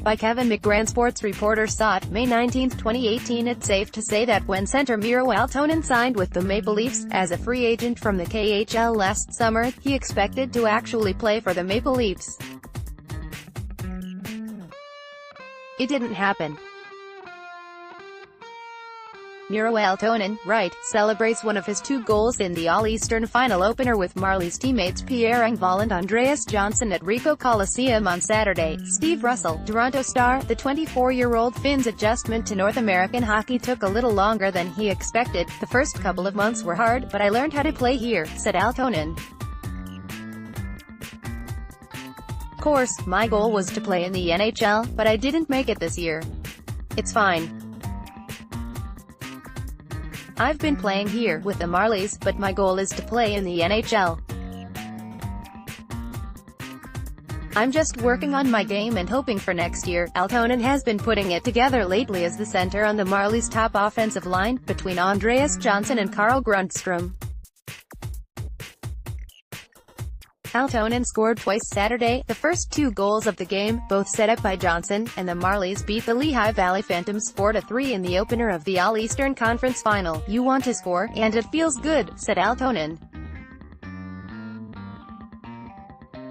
by Kevin McGranSports ReporterSat, May 19, 2018. It's safe to say that when center Miro Aaltonen signed with the Maple Leafs as a free agent from the KHL last summer, he expected to actually play for the Maple Leafs. It didn't happen. Miro Aaltonen, right, celebrates one of his 2 goals in the AHL Eastern final opener with Marlies teammates Pierre, Engvall and Andreas Johnsson at Ricoh Coliseum on Saturday. Steve Russell, Toronto Star, the 24-year-old Finn's adjustment to North American hockey took a little longer than he expected. The first couple of months were hard, but I learned how to play here, said Aaltonen. Of course, my goal was to play in the NHL, but I didn't make it this year. It's fine. I've been playing here, with the Marlies, but my goal is to play in the NHL. I'm just working on my game and hoping for next year. Aaltonen has been putting it together lately as the center on the Marlies' top offensive line, between Andreas Johnsson and Carl Grundstrom. Aaltonen scored twice Saturday, the first 2 goals of the game, both set up by Johnsson, and the Marlies beat the Lehigh Valley Phantoms 4-3 in the opener of the AHL Eastern Conference Final. You want to score, and it feels good, said Aaltonen.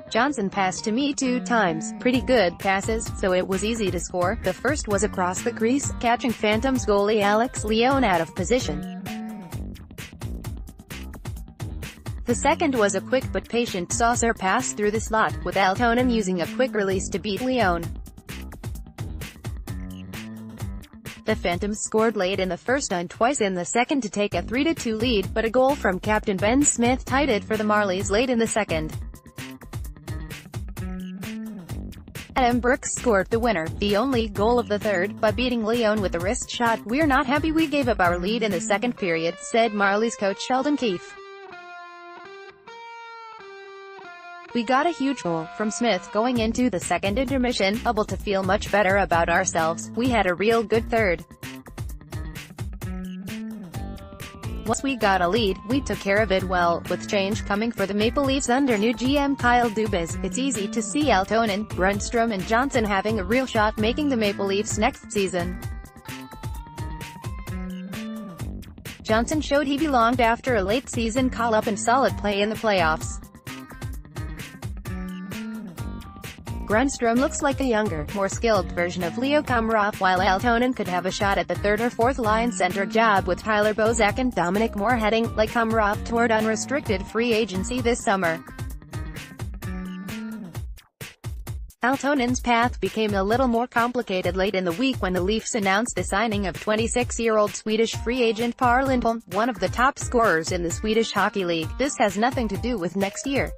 Johnsson passed to me 2 times, pretty good passes, so it was easy to score. The first was across the crease, catching Phantoms goalie Alex Lyon out of position. The second was a quick but patient saucer pass through the slot, with Aaltonen using a quick release to beat Lyon. The Phantoms scored late in the first and twice in the second to take a 3-2 lead, but a goal from captain Ben Smith tied it for the Marlies late in the second. Adam Brooks scored the winner, the only goal of the third, by beating Lyon with a wrist shot. "We're not happy we gave up our lead in the second period," said Marlies coach Sheldon Keefe. "We got a huge goal from Smith going into the second intermission, able to feel much better about ourselves. We had a real good third. Once we got a lead, we took care of it well." With change coming for the Maple Leafs under new GM Kyle Dubas, it's easy to see Aaltonen, Grundstrom and Johnsson having a real shot making the Maple Leafs next season. Johnsson showed he belonged after a late-season call-up and solid play in the playoffs. Grundstrom looks like a younger, more skilled version of Leo Komarov, while Aaltonen could have a shot at the 3rd or 4th line center job with Tyler Bozak and Dominic Moore heading, like Komarov, toward unrestricted free agency this summer. Aaltonen's path became a little more complicated late in the week when the Leafs announced the signing of 26-year-old Swedish free agent Pierre, one of the top scorers in the Swedish Hockey League. "This has nothing to do with next year.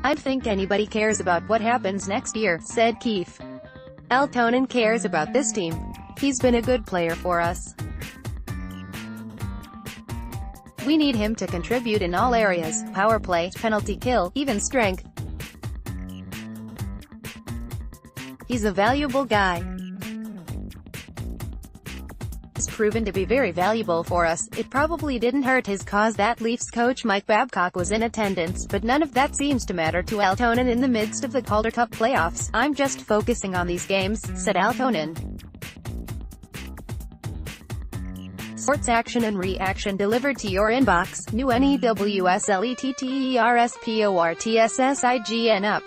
I don't think anybody cares about what happens next year," said Keefe. "Aaltonen cares about this team. He's been a good player for us. We need him to contribute in all areas: power play, penalty kill, even strength. He's a valuable guy. He's proven to be very valuable for us." It probably didn't hurt his cause that Leafs coach Mike Babcock was in attendance, but none of that seems to matter to Aaltonen in the midst of the Calder Cup playoffs. "I'm just focusing on these games," said Aaltonen. Sports action and reaction delivered to your inbox. New NEWSLETTERSPORTSSIGN up.